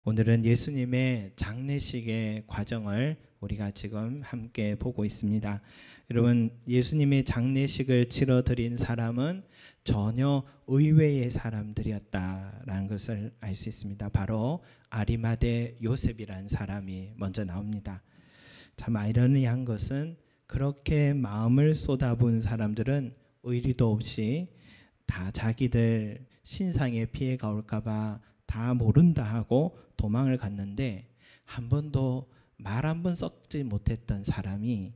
오늘은 예수님의 장례식의 과정을 우리가 지금 함께 보고 있습니다. 여러분, 예수님의 장례식을 치러드린 사람은 전혀 의외의 사람들이었다라는 것을 알 수 있습니다. 바로 아리마대 요셉이라는 사람이 먼저 나옵니다. 참 아이러니한 것은 그렇게 마음을 쏟아부은 사람들은 의리도 없이 다 자기들 신상에 피해가 올까봐 다 모른다 하고 도망을 갔는데, 한 번도 말 한 번 섞지 못했던 사람이,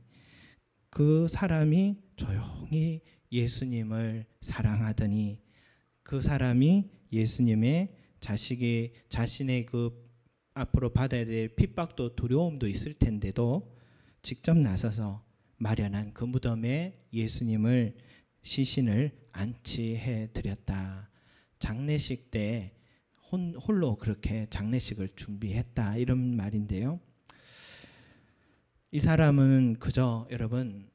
그 사람이 조용히 예수님을 사랑하더니, 그 사람이 예수님의 자식이 자신의 그 앞으로 받아야 될 핍박도 두려움도 있을 텐데도 직접 나서서 마련한 그 무덤에 예수님을 시신을 안치해 드렸다. 장례식 때 홀로 그렇게 장례식을 준비했다, 이런 말인데요. 이 사람은 그저 여러분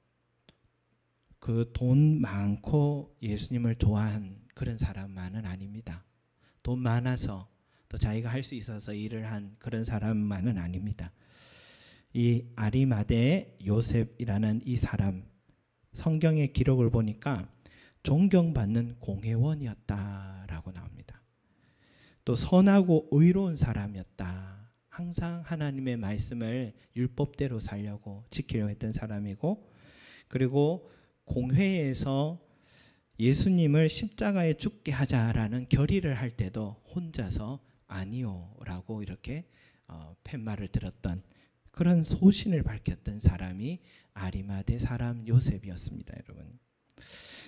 그 돈 많고 예수님을 좋아한 그런 사람만은 아닙니다. 돈 많아서 또 자기가 할 수 있어서 일을 한 그런 사람만은 아닙니다. 이 아리마대 요셉이라는 이 사람, 성경의 기록을 보니까 존경받는 공회원이었다라고 나옵니다. 또 선하고 의로운 사람이었다. 항상 하나님의 말씀을 율법대로 살려고 지키려고 했던 사람이고, 그리고 공회에서 예수님을 십자가에 죽게 하자라는 결의를 할 때도 혼자서 아니요라고 이렇게 팻말을 들었던, 그런 소신을 밝혔던 사람이 아리마대 사람 요셉이었습니다, 여러분.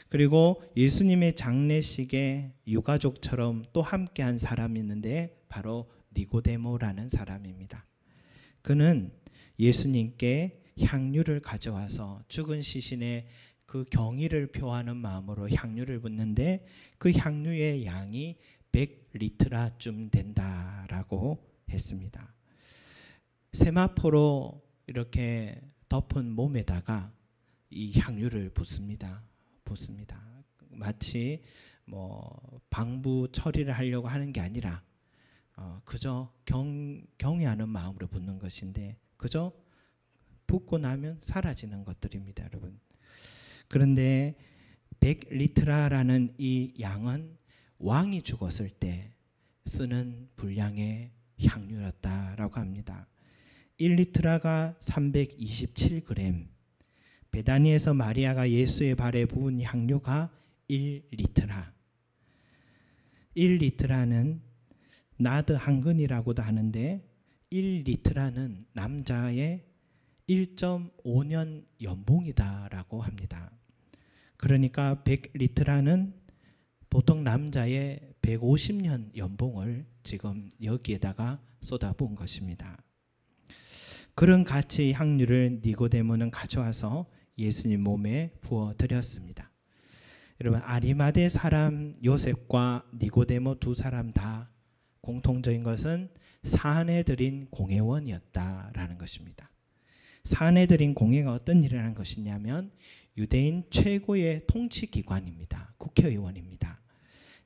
그리고 예수님의 장례식에 유가족처럼 또 함께한 사람이 있는데 바로 니고데모라는 사람입니다. 그는 예수님께 향유를 가져와서 죽은 시신의 그 경의를 표하는 마음으로 향유를 붓는데, 그 향유의 양이 100리트라쯤 된다라고 했습니다. 세마포로 이렇게 덮은 몸에다가 이 향유를 붓습니다. 마치 방부 처리를 하려고 하는 게 아니라 그저 경외하는 마음으로 붓는 것인데, 그저 붓고 나면 사라지는 것들입니다, 여러분. 그런데 100리트라라는 이 양은 왕이 죽었을 때 쓰는 분량의 향유였다라고 합니다. 1리트라가 327g, 베다니에서 마리아가 예수의 발에 부은 향유가 1리트라. 1리트라는 나드 한 근이라고도 하는데, 1리트라는 남자의 1.5년 연봉이다라고 합니다. 그러니까 100리트라는 보통 남자의 150년 연봉을 지금 여기에다가 쏟아부은 것입니다. 그런 가치의 향유를 니고데모는 가져와서 예수님 몸에 부어드렸습니다. 여러분, 아리마대 사람 요셉과 니고데모 두 사람 다 공통적인 것은 사내들인 공회원이었다라는 것입니다. 사내들인 공회가 어떤 일을 하는 것이냐면 유대인 최고의 통치기관입니다. 국회의원입니다.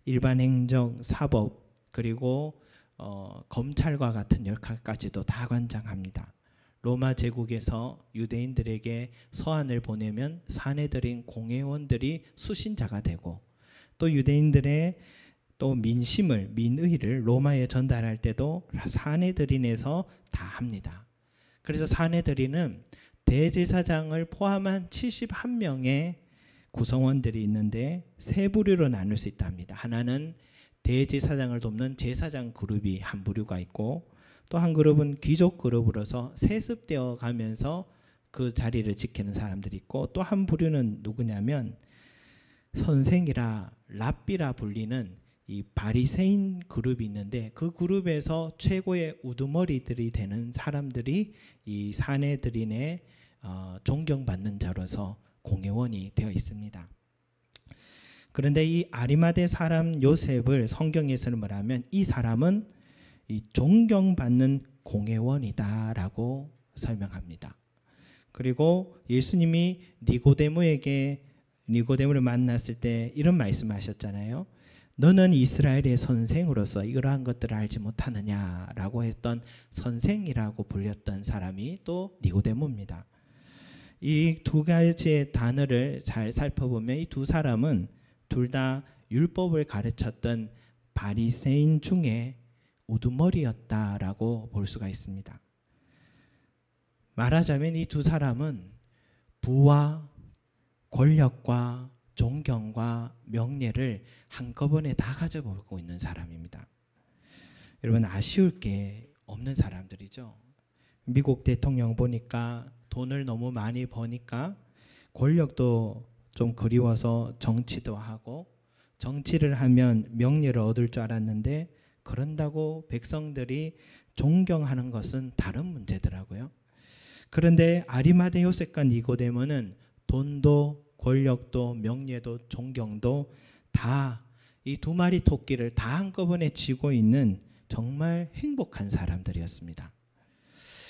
일반 행정, 사법, 그리고 검찰과 같은 역할까지도 다 관장합니다. 로마 제국에서 유대인들에게 서한을 보내면 사내들인 공회원들이 수신자가 되고, 또 유대인들의 또 민의를 로마에 전달할 때도 사내들인에서 다 합니다. 그래서 사내들인은 대제사장을 포함한 71명의 구성원들이 있는데 세 부류로 나눌 수 있답니다. 하나는 대제사장을 돕는 제사장 그룹이 한 부류가 있고, 또 한 그룹은 귀족 그룹으로서 세습되어 가면서 그 자리를 지키는 사람들이 있고, 또 한 부류는 누구냐면 선생이라 랍비라 불리는 이 바리새인 그룹이 있는데, 그 그룹에서 최고의 우두머리들이 되는 사람들이 이 사내들인의 존경받는 자로서 공회원이 되어 있습니다. 그런데 이 아리마대 사람 요셉을 성경에서는 뭐라면, 이 사람은 이 존경받는 공회원이다라고 설명합니다. 그리고 예수님이 니고데모를 만났을 때 이런 말씀하셨잖아요. 너는 이스라엘의 선생으로서 이러한 것들을 알지 못하느냐라고 했던 선생이라고 불렸던 사람이 또 니고데모입니다. 이 두 가지의 단어를 잘 살펴보면 이 두 사람은 둘 다 율법을 가르쳤던 바리새인 중에 우두머리였다라고 볼 수가 있습니다. 말하자면 이 두 사람은 부와 권력과 존경과 명예를 한꺼번에 다 가져보고 있는 사람입니다. 여러분, 아쉬울 게 없는 사람들이죠. 미국 대통령 보니까 돈을 너무 많이 버니까 권력도 좀 그리워서 정치도 하고, 정치를 하면 명예를 얻을 줄 알았는데 그런다고 백성들이 존경하는 것은 다른 문제더라고요. 그런데 아리마대 요셉과 니고데모는 돈도 권력도 명예도 존경도 다 이 두 마리 토끼를 다 한꺼번에 쥐고 있는 정말 행복한 사람들이었습니다.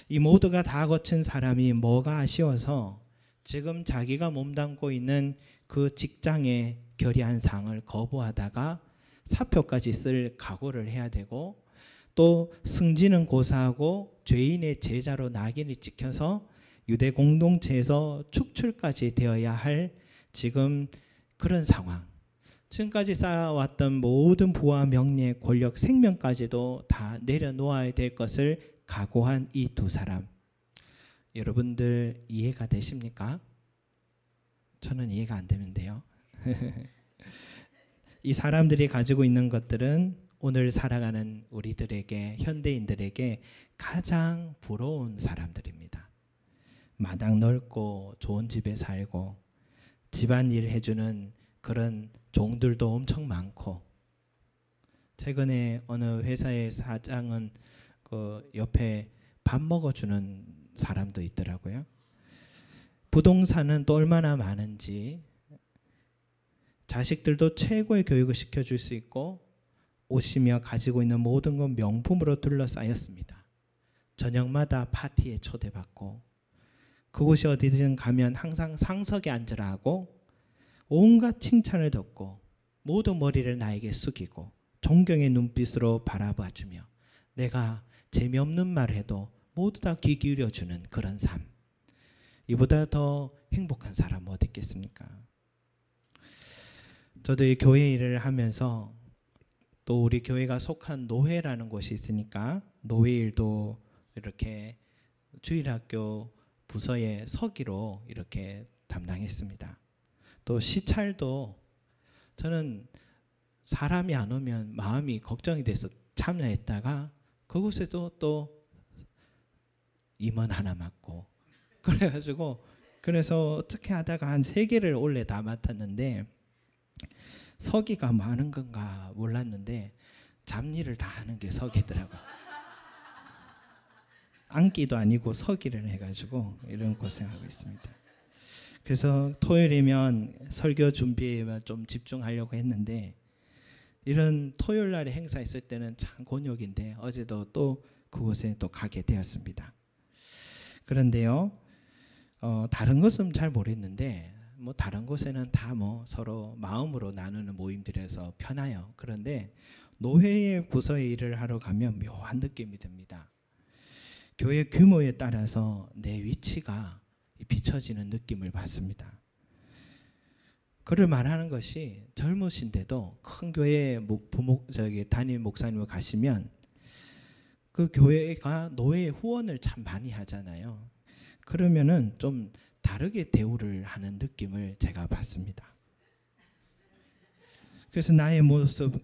이 모두가 다 거친 사람이 뭐가 아쉬워서 지금 자기가 몸담고 있는 그 직장의 결의한 상을 거부하다가 사표까지 쓸 각오를 해야 되고, 또 승진은 고사하고 죄인의 제자로 낙인을 찍혀서 유대 공동체에서 축출까지 되어야 할 지금 그런 상황, 지금까지 쌓아왔던 모든 부와 명예, 권력, 생명까지도 다 내려놓아야 될 것을 각오한 이 두 사람, 여러분들 이해가 되십니까? 저는 이해가 안 되는데요. 이 사람들이 가지고 있는 것들은 오늘 살아가는 우리들에게, 현대인들에게 가장 부러운 사람들입니다. 마당 넓고 좋은 집에 살고 집안일 해주는 그런 종들도 엄청 많고, 최근에 어느 회사의 사장은 그 옆에 밥 먹어주는 사람도 있더라고요. 부동산은 또 얼마나 많은지, 자식들도 최고의 교육을 시켜줄 수 있고, 옷이며 가지고 있는 모든 건 명품으로 둘러싸였습니다. 저녁마다 파티에 초대받고, 그곳이 어디든 가면 항상 상석에 앉으라 하고 온갖 칭찬을 듣고 모두 머리를 나에게 숙이고 존경의 눈빛으로 바라봐주며 내가 재미없는 말 해도 모두 다 귀 기울여주는 그런 삶, 이보다 더 행복한 사람 어디 있겠습니까? 저도 이 교회 일을 하면서 또 우리 교회가 속한 노회라는 곳이 있으니까 노회 일도 이렇게 주일학교 부서의 서기로 이렇게 담당했습니다. 또 시찰도 저는 사람이 안 오면 마음이 걱정이 돼서 참여했다가 그곳에도 또 임원 하나 맡고 그래가지고, 그래서 어떻게 하다가 한 3개를 원래 다 맡았는데 서기가 뭐 하는 건가 몰랐는데 잡일을 다 하는 게 서기더라고요. 앉기도 아니고 서기를 해가지고 이런 고생하고 있습니다. 그래서 토요일이면 설교 준비에 좀 집중하려고 했는데 이런 토요일 날에 행사 있을 때는 참 곤욕인데 어제도 또 그곳에 또 가게 되었습니다. 그런데요, 다른 것은 잘 모르겠는데 뭐 다른 곳에는 다 뭐 서로 마음으로 나누는 모임들에서 편해요. 그런데 노회의 부서에 일을 하러 가면 묘한 느낌이 듭니다. 교회 규모에 따라서 내 위치가 비춰지는 느낌을 받습니다. 그를 말하는 것이 젊으신데도 큰 교회 담임 목사님을 가시면 그 교회가 노회 후원을 참 많이 하잖아요. 그러면은 좀 다르게 대우를 하는 느낌을 제가 받습니다. 그래서 나의 모습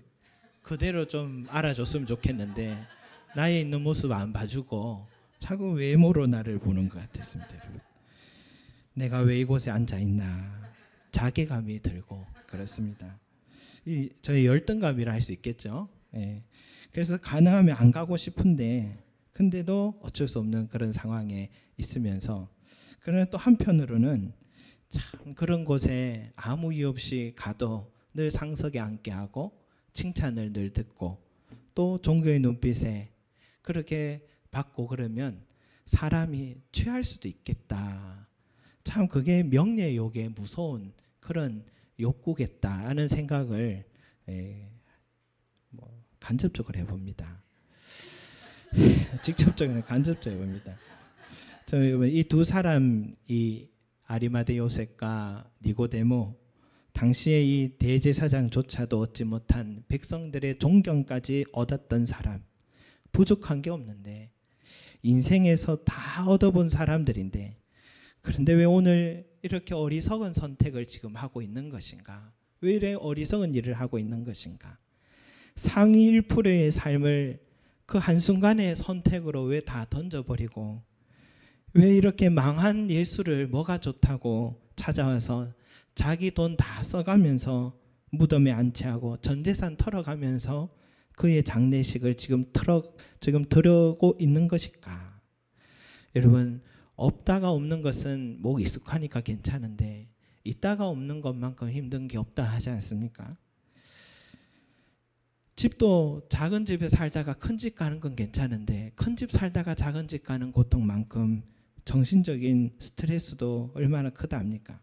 그대로 좀 알아줬으면 좋겠는데 나의 있는 모습 안 봐주고 자꾸 외모로 나를 보는 것 같았습니다. 여러분. 내가 왜 이곳에 앉아있나 자괴감이 들고 그렇습니다. 저희 열등감이라 할 수 있겠죠. 예. 그래서 가능하면 안 가고 싶은데 근데도 어쩔 수 없는 그런 상황에 있으면서, 그러나 또 한편으로는 참 그런 곳에 아무 이유 없이 가도 늘 상석에 앉게 하고 칭찬을 늘 듣고 또 종교의 눈빛에 그렇게 받고 그러면 사람이 취할 수도 있겠다. 참 그게 명예욕의 무서운 그런 욕구겠다 하는 생각을 간접적으로 해봅니다. 직접적으로 간접적으로 해봅니다. 이 두 사람, 이 아리마대 요셉과 니고데모, 당시에 이 대제사장조차도 얻지 못한 백성들의 존경까지 얻었던 사람, 부족한 게 없는데 인생에서 다 얻어본 사람들인데, 그런데 왜 오늘 이렇게 어리석은 선택을 지금 하고 있는 것인가? 왜 이래 어리석은 일을 하고 있는 것인가? 상위 1%의 삶을 그 한순간의 선택으로 왜 다 던져버리고, 왜 이렇게 망한 예수를 뭐가 좋다고 찾아와서 자기 돈 다 써가면서 무덤에 안치하고 전 재산 털어가면서 그의 장례식을 지금 들어오고 있는 것일까? 여러분, 없다가 없는 것은 뭐 익숙하니까 괜찮은데 있다가 없는 것만큼 힘든 게 없다 하지 않습니까? 집도 작은 집에 살다가 큰 집 가는 건 괜찮은데 큰 집 살다가 작은 집 가는 고통만큼 정신적인 스트레스도 얼마나 크다 합니까?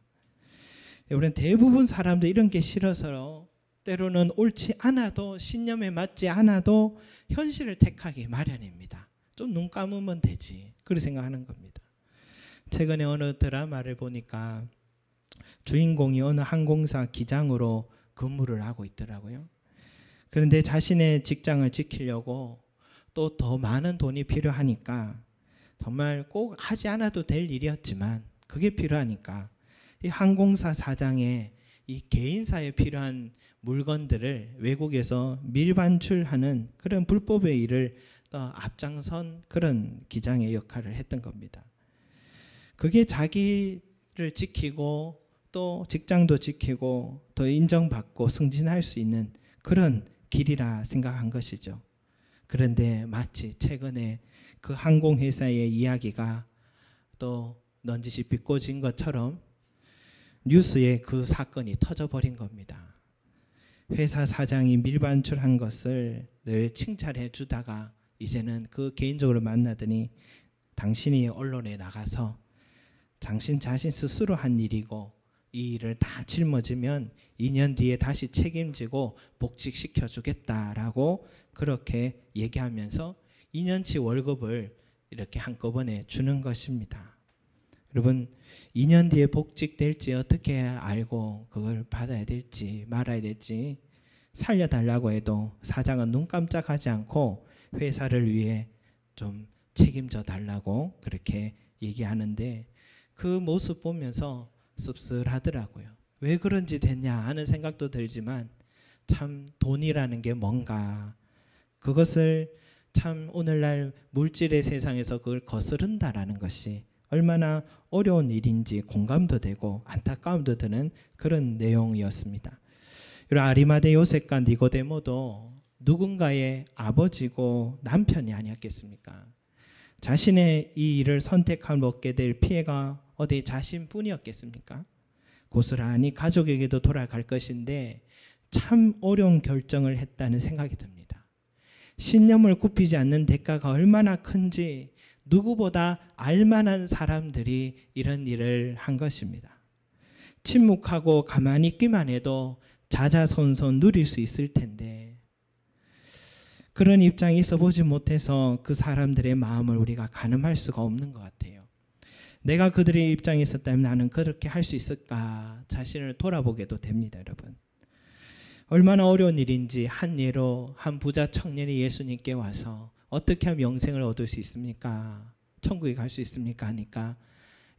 우리는 대부분 사람들 이런 게 싫어서 때로는 옳지 않아도, 신념에 맞지 않아도 현실을 택하기 마련입니다. 좀 눈 감으면 되지, 그렇게 생각하는 겁니다. 최근에 어느 드라마를 보니까 주인공이 어느 항공사 기장으로 근무를 하고 있더라고요. 그런데 자신의 직장을 지키려고 또 더 많은 돈이 필요하니까, 정말 꼭 하지 않아도 될 일이었지만 그게 필요하니까 이 항공사 사장의 이 개인사에 필요한 물건들을 외국에서 밀반출하는 그런 불법의 일을 앞장선 그런 기장의 역할을 했던 겁니다. 그게 자기를 지키고 또 직장도 지키고 더 인정받고 승진할 수 있는 그런 길이라 생각한 것이죠. 그런데 마치 최근에 그 항공회사의 이야기가 또 넌지시 비꼬진 것처럼 뉴스에 그 사건이 터져버린 겁니다. 회사 사장이 밀반출한 것을 늘 칭찬해 주다가 이제는 그 개인적으로 만나더니 당신이 언론에 나가서 당신 자신 스스로 한 일이고 이 일을 다 짊어지면 2년 뒤에 다시 책임지고 복직시켜 주겠다라고 그렇게 얘기하면서 2년치 월급을 이렇게 한꺼번에 주는 것입니다. 여러분, 2년 뒤에 복직될지 어떻게 알고 그걸 받아야 될지 말아야 될지 살려달라고 해도 사장은 눈 깜짝하지 않고 회사를 위해 좀 책임져 달라고 그렇게 얘기하는데, 그 모습 보면서 씁쓸하더라고요. 왜 그런지 됐냐 하는 생각도 들지만 참 돈이라는 게 뭔가, 그것을 참 오늘날 물질의 세상에서 그걸 거스른다라는 것이 얼마나 어려운 일인지 공감도 되고 안타까움도 드는 그런 내용이었습니다. 아리마대 요셉과 니고데모도 누군가의 아버지고 남편이 아니었겠습니까? 자신의 이 일을 선택하며 먹게 될 피해가 어디 자신뿐이었겠습니까? 고스란히 가족에게도 돌아갈 것인데 참 어려운 결정을 했다는 생각이 듭니다. 신념을 굽히지 않는 대가가 얼마나 큰지 누구보다 알만한 사람들이 이런 일을 한 것입니다. 침묵하고 가만히 있기만 해도 자자손손 누릴 수 있을 텐데 그런 입장에 있어 보지 못해서 그 사람들의 마음을 우리가 가늠할 수가 없는 것 같아요. 내가 그들의 입장에 있었다면 나는 그렇게 할 수 있을까 자신을 돌아보게도 됩니다. 여러분, 얼마나 어려운 일인지 한 예로 한 부자 청년이 예수님께 와서 어떻게 하면 영생을 얻을 수 있습니까? 천국에 갈 수 있습니까? 하니까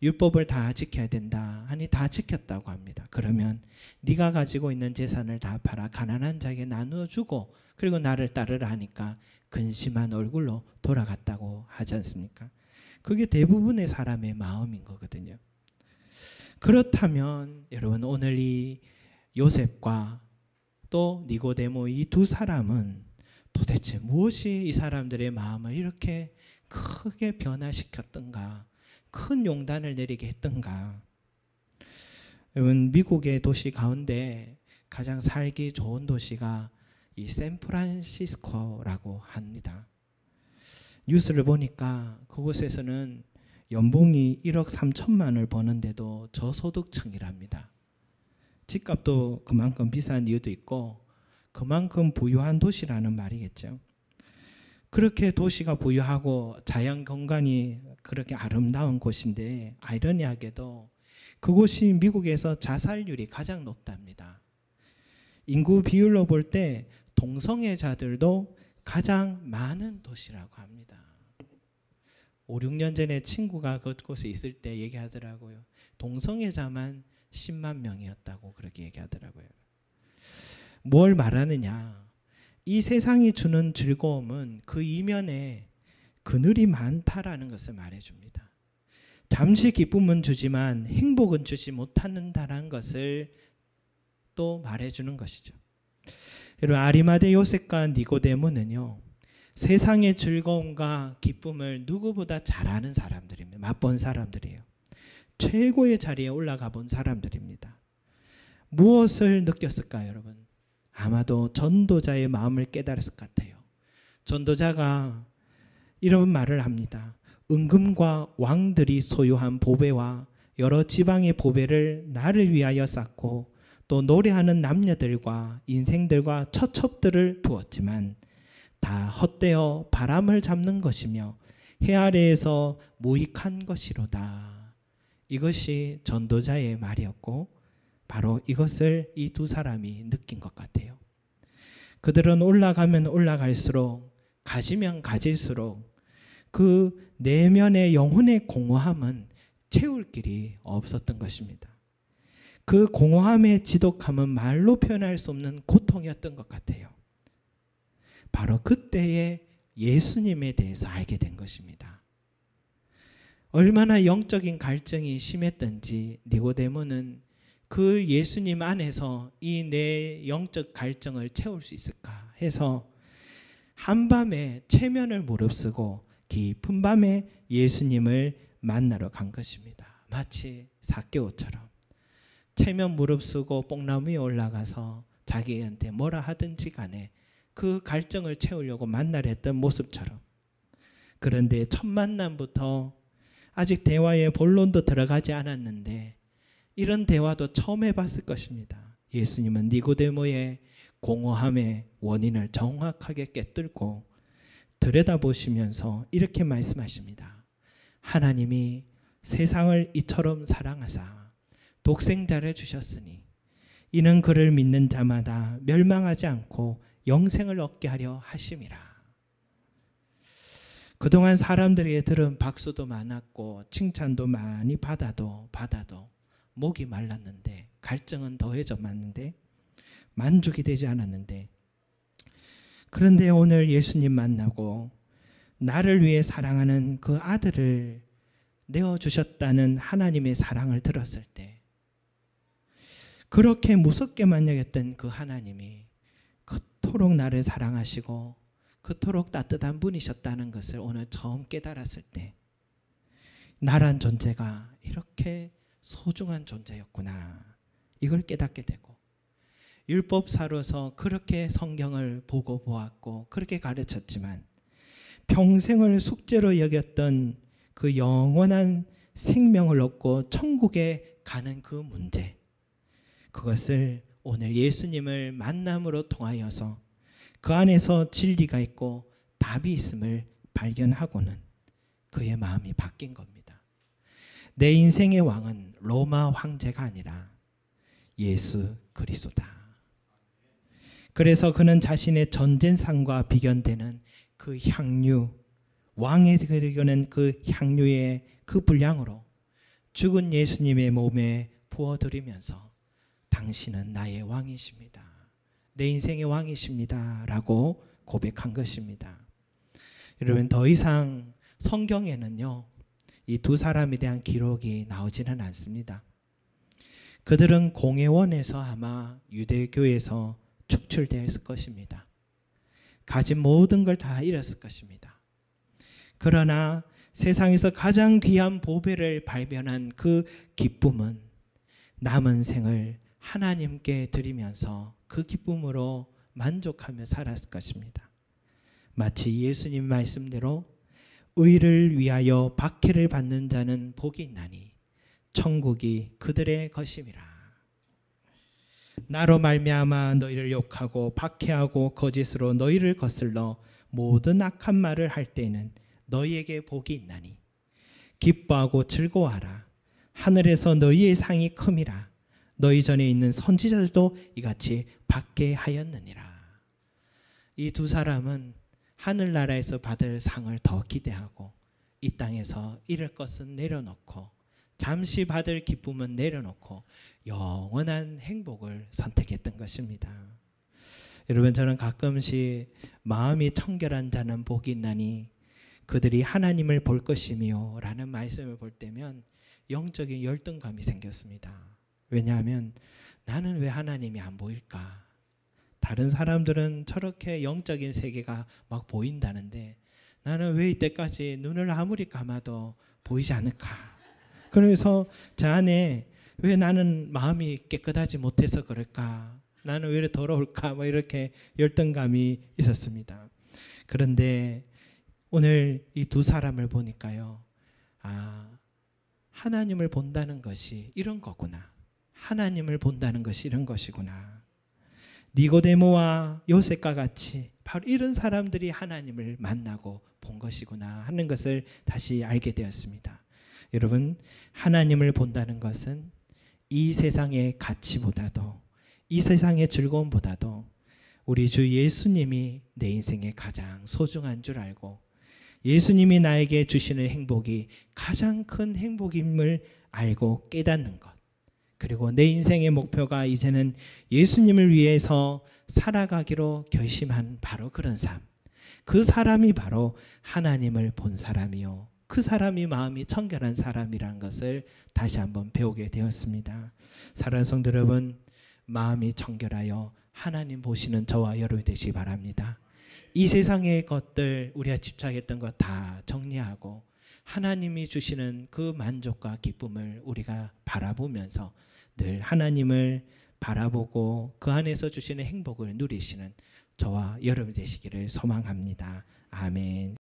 율법을 다 지켜야 된다 하니 다 지켰다고 합니다. 그러면 네가 가지고 있는 재산을 다 팔아 가난한 자에게 나누어 주고 그리고 나를 따르라 하니까 근심한 얼굴로 돌아갔다고 하지 않습니까? 그게 대부분의 사람의 마음인 거거든요. 그렇다면 여러분, 오늘 이 요셉과 또 니고데모 이 두 사람은 도대체 무엇이 이 사람들의 마음을 이렇게 크게 변화시켰던가, 큰 용단을 내리게 했던가? 여러분, 미국의 도시 가운데 가장 살기 좋은 도시가 이 샌프란시스코라고 합니다. 뉴스를 보니까 그곳에서는 연봉이 1억 3천만을 버는데도 저소득층이랍니다. 집값도 그만큼 비싼 이유도 있고 그만큼 부유한 도시라는 말이겠죠. 그렇게 도시가 부유하고 자연 경관이 그렇게 아름다운 곳인데 아이러니하게도 그곳이 미국에서 자살률이 가장 높답니다. 인구 비율로 볼 때 동성애자들도 가장 많은 도시라고 합니다. 5, 6년 전에 친구가 그곳에 있을 때 얘기하더라고요. 동성애자만 10만 명이었다고 그렇게 얘기하더라고요. 뭘 말하느냐? 이 세상이 주는 즐거움은 그 이면에 그늘이 많다라는 것을 말해줍니다. 잠시 기쁨은 주지만 행복은 주지 못한다는 것을 또 말해주는 것이죠. 여러분, 아리마대 요셉과 니고데모는요, 세상의 즐거움과 기쁨을 누구보다 잘 아는 사람들입니다. 맛본 사람들이에요. 최고의 자리에 올라가 본 사람들입니다. 무엇을 느꼈을까요, 여러분? 아마도 전도자의 마음을 깨달았을 것 같아요. 전도자가 이런 말을 합니다. 은금과 왕들이 소유한 보배와 여러 지방의 보배를 나를 위하여 쌓고 또 노래하는 남녀들과 인생들과 처첩들을 두었지만 다 헛되어 바람을 잡는 것이며 해 아래에서 무익한 것이로다. 이것이 전도자의 말이었고 바로 이것을 이 두 사람이 느낀 것 같아요. 그들은 올라가면 올라갈수록 가지면 가질수록 그 내면의 영혼의 공허함은 채울 길이 없었던 것입니다. 그 공허함의 지독함은 말로 표현할 수 없는 고통이었던 것 같아요. 바로 그때에 예수님에 대해서 알게 된 것입니다. 얼마나 영적인 갈증이 심했던지 니고데모는 그 예수님 안에서 이 내 영적 갈증을 채울 수 있을까 해서 한밤에 체면을 무릅쓰고 깊은 밤에 예수님을 만나러 간 것입니다. 마치 삭개오처럼 체면 무릅쓰고 뽕나무 위에 올라가서 자기한테 뭐라 하든지 간에 그 갈증을 채우려고 만나려 했던 모습처럼. 그런데 첫 만남부터 아직 대화의 본론도 들어가지 않았는데 이런 대화도 처음 해봤을 것입니다. 예수님은 니고데모의 공허함의 원인을 정확하게 꿰뚫고 들여다보시면서 이렇게 말씀하십니다. 하나님이 세상을 이처럼 사랑하사 독생자를 주셨으니 이는 그를 믿는 자마다 멸망하지 않고 영생을 얻게 하려 하심이라. 그동안 사람들에게 들은 박수도 많았고 칭찬도 많이 받아도 목이 말랐는데 갈증은 더해졌는데 만족이 되지 않았는데 그런데 오늘 예수님 만나고 나를 위해 사랑하는 그 아들을 내어주셨다는 하나님의 사랑을 들었을 때 그렇게 무섭게만 여겼던 그 하나님이 그토록 나를 사랑하시고 그토록 따뜻한 분이셨다는 것을 오늘 처음 깨달았을 때 나란 존재가 이렇게 소중한 존재였구나. 이걸 깨닫게 되고 율법사로서 그렇게 성경을 보고 보았고 그렇게 가르쳤지만 평생을 숙제로 여겼던 그 영원한 생명을 얻고 천국에 가는 그 문제, 그것을 오늘 예수님을 만남으로 통하여서 그 안에서 진리가 있고 답이 있음을 발견하고는 그의 마음이 바뀐 겁니다. 내 인생의 왕은 로마 황제가 아니라 예수 그리스도다. 그래서 그는 자신의 전쟁상과 비견되는 그 향유, 왕에 드리는 그 향유의 그 분량으로 죽은 예수님의 몸에 부어드리면서 당신은 나의 왕이십니다. 내 인생의 왕이십니다. 라고 고백한 것입니다. 여러분, 더 이상 성경에는요, 이 두 사람에 대한 기록이 나오지는 않습니다. 그들은 공회원에서 아마 유대교에서 축출되었을 것입니다. 가진 모든 걸 다 잃었을 것입니다. 그러나 세상에서 가장 귀한 보배를 발견한 그 기쁨은 남은 생을 하나님께 드리면서 그 기쁨으로 만족하며 살았을 것입니다. 마치 예수님 말씀대로 의를 위하여 박해를 받는 자는 복이 있나니 천국이 그들의 것임이라. 나로 말미암아 너희를 욕하고 박해하고 거짓으로 너희를 거슬러 모든 악한 말을 할 때에는 너희에게 복이 있나니 기뻐하고 즐거워하라. 하늘에서 너희의 상이 큼이라. 너희 전에 있는 선지자들도 이같이 받게 하였느니라. 이 두 사람은 하늘나라에서 받을 상을 더 기대하고 이 땅에서 잃을 것은 내려놓고 잠시 받을 기쁨은 내려놓고 영원한 행복을 선택했던 것입니다. 여러분, 저는 가끔씩 마음이 청결한 자는 복이 있나니 그들이 하나님을 볼 것이며 라는 말씀을 볼 때면 영적인 열등감이 생겼습니다. 왜냐하면 나는 왜 하나님이 안 보일까? 다른 사람들은 저렇게 영적인 세계가 막 보인다는데 나는 왜 이때까지 눈을 아무리 감아도 보이지 않을까? 그래서 저 안에 왜 나는 마음이 깨끗하지 못해서 그럴까? 나는 왜 이렇게 더러울까? 뭐 이렇게 열등감이 있었습니다. 그런데 오늘 이 두 사람을 보니까요. 하나님을 본다는 것이 이런 거구나. 하나님을 본다는 것이 이런 것이구나. 니고데모와 요셉과 같이 바로 이런 사람들이 하나님을 만나고 본 것이구나 하는 것을 다시 알게 되었습니다. 여러분, 하나님을 본다는 것은 이 세상의 가치보다도 이 세상의 즐거움보다도 우리 주 예수님이 내 인생의 가장 소중한 줄 알고 예수님이 나에게 주시는 행복이 가장 큰 행복임을 알고 깨닫는 것, 그리고 내 인생의 목표가 이제는 예수님을 위해서 살아가기로 결심한 바로 그런 삶, 그 사람이 바로 하나님을 본 사람이요, 그 사람이 마음이 청결한 사람이라는 것을 다시 한번 배우게 되었습니다. 사랑하는 성도 여러분, 마음이 청결하여 하나님 보시는 저와 여러분이 되시기 바랍니다. 이 세상의 것들, 우리가 집착했던 것 다 정리하고 하나님이 주시는 그 만족과 기쁨을 우리가 바라보면서 늘 하나님을 바라보고 그 안에서 주시는 행복을 누리시는 저와 여러분 되시기를 소망합니다. 아멘.